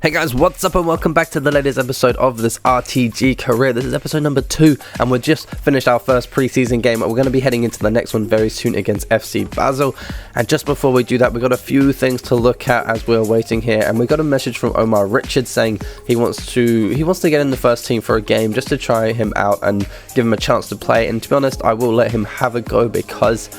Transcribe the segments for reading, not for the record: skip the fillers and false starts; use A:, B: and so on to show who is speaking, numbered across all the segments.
A: Hey guys, what's up and welcome back to the latest episode of this RTG career. This is episode number 2 and we're just finished our first preseason game. We're going to be heading into the next one very soon against FC Basel. And just before we do that, we've got a few things to look at as we're waiting here. And we got a message from Omar Richards saying he wants to get in the first team for a game just to try him out and give him a chance to play. And to be honest, I will let him have a go because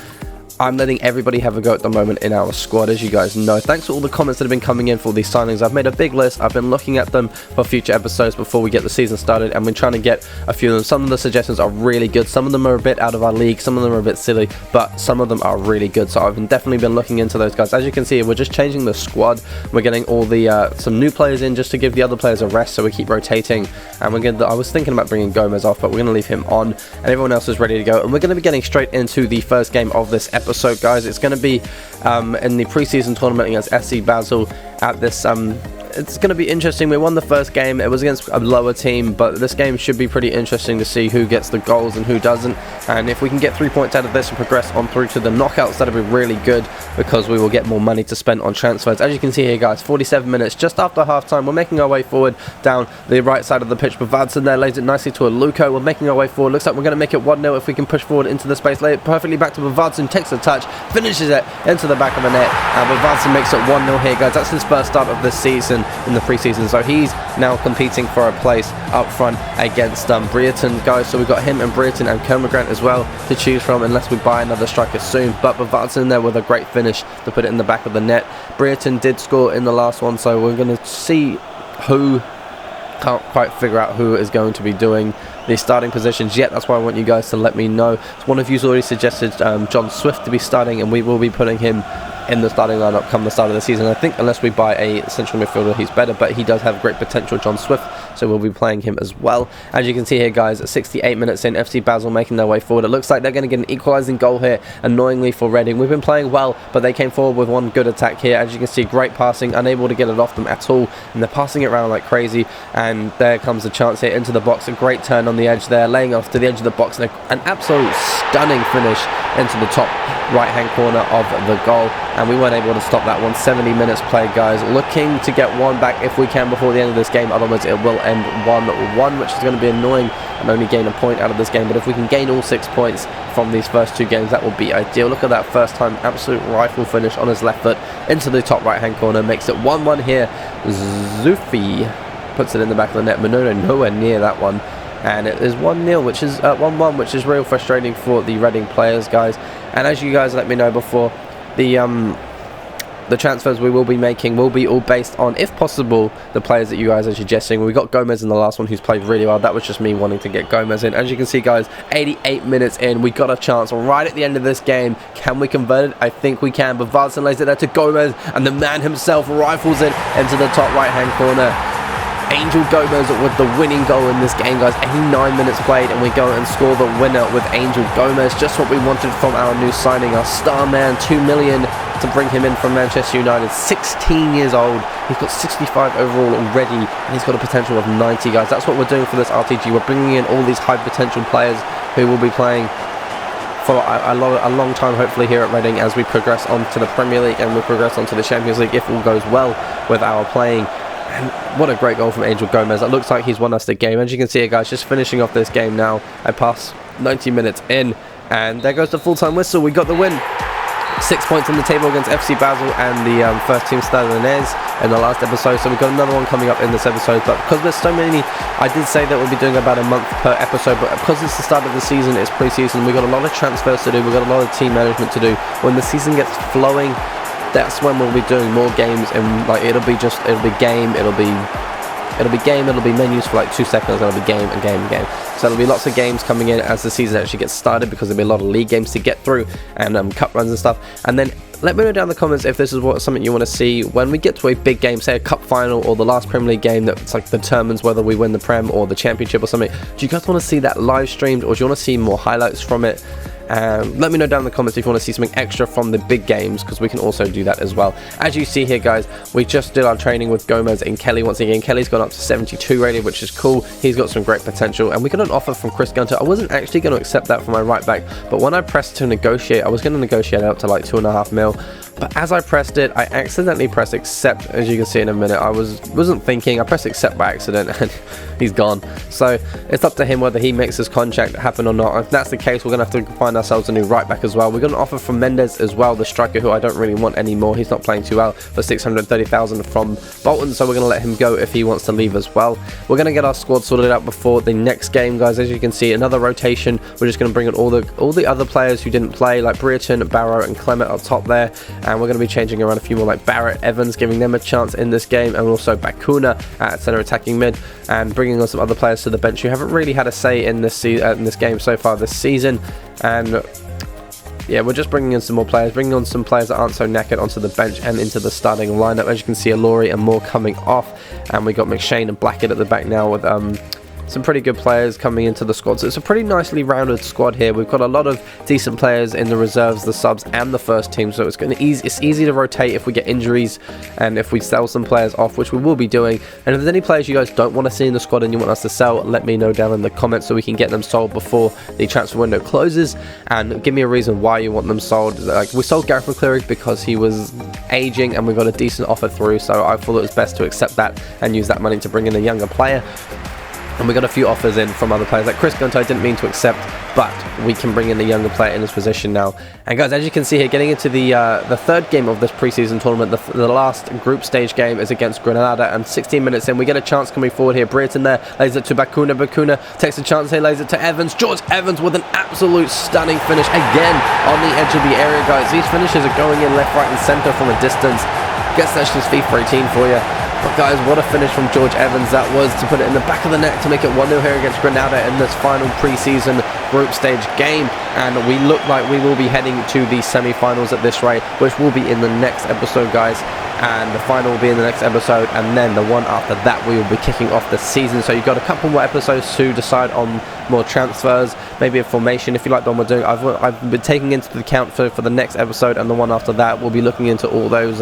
A: I'm letting everybody have a go at the moment in our squad, as you guys know. Thanks for all the comments that have been coming in for these signings. I've made a big list. I've been looking at them for future episodes before we get the season started, and we're trying to get a few of them. Some of the suggestions are really good. Some of them are a bit out of our league. Some of them are a bit silly, but some of them are really good. So I've definitely been looking into those guys. As you can see, we're just changing the squad. We're getting all the some new players in just to give the other players a rest, so we keep rotating. And I was thinking about bringing Gomez off, but we're going to leave him on, and everyone else is ready to go. And we're going to be getting straight into the first game of this episode, guys. It's going to be in the preseason tournament against FC Basel at this it's going to be interesting. We won the first game. It was against a lower team, but this game should be pretty interesting to see who gets the goals and who doesn't. And if we can get 3 points out of this and progress on through to the knockouts, that'll be really good because we will get more money to spend on transfers. As you can see here, guys, 47 minutes just after half-time. We're making our way forward down the right side of the pitch. Bavardson there lays it nicely to a Luco. We're making our way forward. Looks like we're going to make it 1-0 if we can push forward into the space. Lay it perfectly back to Bavardson. Takes a touch, finishes it into the back of the net. And Bavardson makes it 1-0 here, guys. That's his first start of this season in the preseason, so he's now competing for a place up front against Brereton, guys. So we've got him and Brereton and Kermogrant as well to choose from, unless we buy another striker soon. But Bavardson there with a great finish to put it in the back of the net. Brereton did score in the last one, so we're going to see who. Can't quite figure out who is going to be doing the starting positions yet. That's why I want you guys to let me know. One of you's already suggested John Swift to be starting, and we will be putting him in the starting lineup come the start of the season. I think unless we buy a central midfielder, he's better, but he does have great potential, John Swift, so we'll be playing him as well. As you can see here, guys, at 68 minutes in, FC Basel making their way forward. It looks like they're going to get an equalising goal here, annoyingly for Reading. We've been playing well, but they came forward with one good attack here. As you can see, great passing, unable to get it off them at all, and they're passing it around like crazy. And there comes a chance here into the box. A great turn on the edge there, laying off to the edge of the box, and an absolute stunning finish into the top right hand corner of the goal, and we weren't able to stop that one. 70 minutes played, guys. Looking to get one back if we can before the end of this game, otherwise it will end 1-1, which is going to be annoying and only gain a point out of this game. But if we can gain all 6 points from these first 2 games, that will be ideal. Look at that first time absolute rifle finish on his left foot into the top right hand corner, makes it 1-1 here. Zufi puts it in the back of the net. Manono nowhere near that one. And it is 1-0, which is 1-1, which is real frustrating for the Reading players, guys. And as you guys let me know before, the transfers we will be making will be all based on, if possible, the players that you guys are suggesting. We got Gomez in the last one, who's played really well. That was just me wanting to get Gomez in. As you can see, guys, 88 minutes in, we got a chance right at the end of this game. Can we convert it? I think we can. But Bavardson lays it there to Gomez, and the man himself rifles it into the top right-hand corner. Angel Gomez with the winning goal in this game, guys. 89 minutes played, and we go and score the winner with Angel Gomez. Just what we wanted from our new signing, our star man. 2 million to bring him in from Manchester United. 16 years old. He's got 65 overall already, and he's got a potential of 90, guys. That's what we're doing for this RTG. We're bringing in all these high potential players who will be playing for a long time, hopefully, here at Reading as we progress on to the Premier League and we progress on to the Champions League, if all goes well with our playing. And what a great goal from Angel Gomez. It looks like he's won us the game. As you can see here, guys, just finishing off this game now. I pass 90 minutes in, and there goes the full-time whistle. We got the win. 6 points on the table against FC Basel and the first team Stadanes in the last episode. So we've got another one coming up in this episode. But because there's so many, I did say that we'll be doing about a month per episode. But because it's the start of the season, it's pre-season, we've got a lot of transfers to do. We've got a lot of team management to do. When the season gets flowing, that's when we'll be doing more games, and like it'll be game, it'll be menus for like 2 seconds, and it'll be game and game and game. So there'll be lots of games coming in as the season actually gets started, because there'll be a lot of league games to get through and cup runs and stuff. And then let me know down in the comments if this is something you want to see when we get to a big game, say a cup final or the last Premier League game that's like determines whether we win the Prem or the Championship or something. Do you guys want to see that live streamed, or do you want to see more highlights from it? Let me know down in the comments if you want to see something extra from the big games, because we can also do that as well. As you see here, guys, we just did our training with Gomez and Kelly once again. Kelly's gone up to 72 rated, which is cool. He's got some great potential, and we got an offer from Chris Gunter. I wasn't actually going to accept that for my right back, but when I pressed to negotiate, I was going to negotiate it up to like 2.5 mil. but as I pressed it, I accidentally pressed accept, as you can see in a minute. I wasn't thinking, I pressed accept by accident and he's gone. So it's up to him whether he makes his contract happen or not. If that's the case, we're going to have to find ourselves a new right back as well. We're going to offer from Mendes as well, the striker who I don't really want anymore. He's not playing too well, for 630,000 from Bolton, so we're going to let him go if he wants to leave as well. We're going to get our squad sorted out before the next game, guys. As you can see, another rotation. We're just going to bring in all the other players who didn't play, like Brereton, Barrow and Clement up top there, and we're going to be changing around a few more, like Barrett, Evans, giving them a chance in this game, and also Bakuna at centre attacking mid, and bringing on some other players to the bench who haven't really had a say in this game so far this season. And yeah, we're just bringing in some more players, bringing on some players that aren't so knackered onto the bench and into the starting lineup. As you can see, Alori and Moore coming off, and we got McShane and Blackett at the back now with some pretty good players coming into the squad. So it's a pretty nicely rounded squad here. We've got a lot of decent players in the reserves, the subs and the first team, so it's easy to rotate if we get injuries and if we sell some players off, which we will be doing. And if there's any players you guys don't want to see in the squad and you want us to sell, let me know down in the comments so we can get them sold before the transfer window closes, and give me a reason why you want them sold. Like, we sold Gareth McCleary because he was aging and we got a decent offer through, so I thought it was best to accept that and use that money to bring in a younger player. And we got a few offers in from other players, like Chris Gunter. I didn't mean to accept, but we can bring in a younger player in his position now. And guys, as you can see here, getting into the third game of this preseason tournament, the last group stage game is against Granada, and 16 minutes in, we get a chance coming forward here. Brereton there, lays it to Bakuna. Bakuna takes a chance here, lays it to Evans. George Evans with an absolute stunning finish, again on the edge of the area, guys. These finishes are going in left, right and centre from a distance. Guess that's just FIFA 18 for you. But guys, what a finish from George Evans that was, to put it in the back of the net to make it 1-0 here against Granada in this final pre-season group stage game. And we look like we will be heading to the semi-finals at this rate, which will be in the next episode, guys. And the final will be in the next episode, and then the one after that we will be kicking off the season. So you've got a couple more episodes to decide on more transfers, maybe a formation if you like the one we're doing. I've been taking into account for the next episode, and the one after that we'll be looking into all those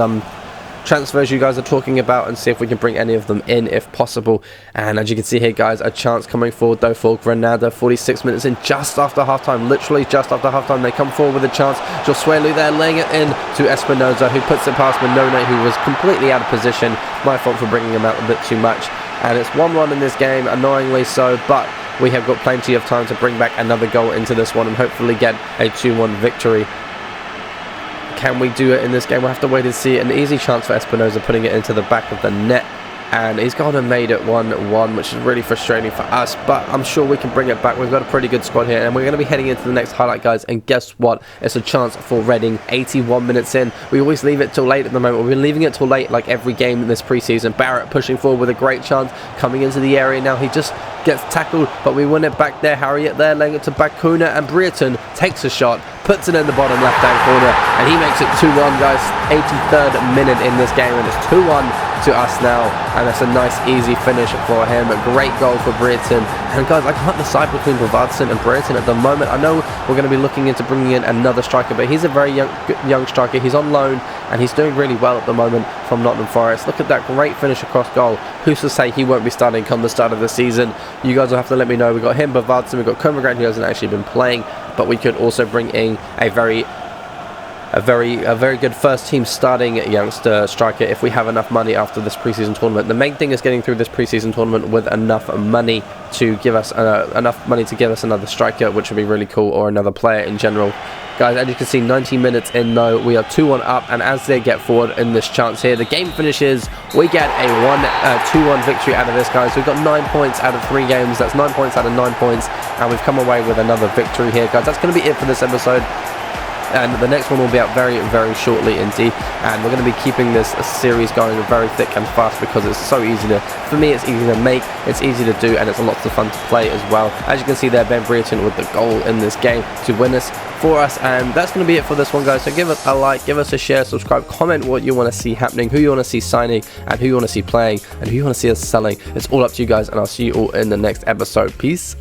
A: transfers you guys are talking about and see if we can bring any of them in if possible. And as you can see here, guys, a chance coming forward though for Granada. 46 minutes in, just after half-time, literally just after half-time, they come forward with a chance. Josuelu there laying it in to Espinoza, who puts it past Minone, who was completely out of position. My fault for bringing him out a bit too much. And it's 1-1 in this game, annoyingly so, but we have got plenty of time to bring back another goal into this one and hopefully get a 2-1 victory. Can we do it in this game? We'll have to wait and see. An easy chance for Espinoza, putting it into the back of the net, and he's gone and made it 1-1, which is really frustrating for us, but I'm sure we can bring it back. We've got a pretty good squad here, and we're going to be heading into the next highlight, guys, and guess what? It's a chance for Reading. 81 minutes in. We always leave it till late at the moment. We've been leaving it till late like every game in this preseason. Barrett pushing forward with a great chance, coming into the area now. He just gets tackled, but we win it back there. Harriet there, laying it to Bakuna, and Brereton takes a shot, puts it in the bottom left-hand corner, and he makes it 2-1, guys. 83rd minute in this game, and it's 2-1 to us now, and that's a nice easy finish for him. A great goal for Brereton. And guys, I can't decide between Bavardson and Brereton at the moment. I know we're going to be looking into bringing in another striker, but he's a very young striker. He's on loan and he's doing really well at the moment from Nottingham Forest. Look at that great finish across goal. Who's to say he won't be starting come the start of the season? You guys will have to let me know. We've got him, Bavardson, we've got Comergrand, who hasn't actually been playing, but we could also bring in a very good first team starting youngster striker if we have enough money after this preseason tournament. The main thing is getting through this preseason tournament with enough money to give us another striker, which would be really cool, or another player in general. Guys, as you can see, 90 minutes in though, we are 2-1 up, and as they get forward in this chance here, the game finishes. We get a 2-1 victory out of this, guys. We've got 9 points out of 3 games. That's 9 points out of 9 points, and we've come away with another victory here, guys. That's going to be it for this episode. And the next one will be out very, very shortly indeed. And we're going to be keeping this series going very thick and fast because it's so easy to, for me, it's easy to make, it's easy to do, and it's lots of fun to play as well. As you can see there, Ben Brereton with the goal in this game to win this for us. And that's going to be it for this one, guys. So give us a like, give us a share, subscribe, comment what you want to see happening, who you want to see signing, and who you want to see playing, and who you want to see us selling. It's all up to you guys, and I'll see you all in the next episode. Peace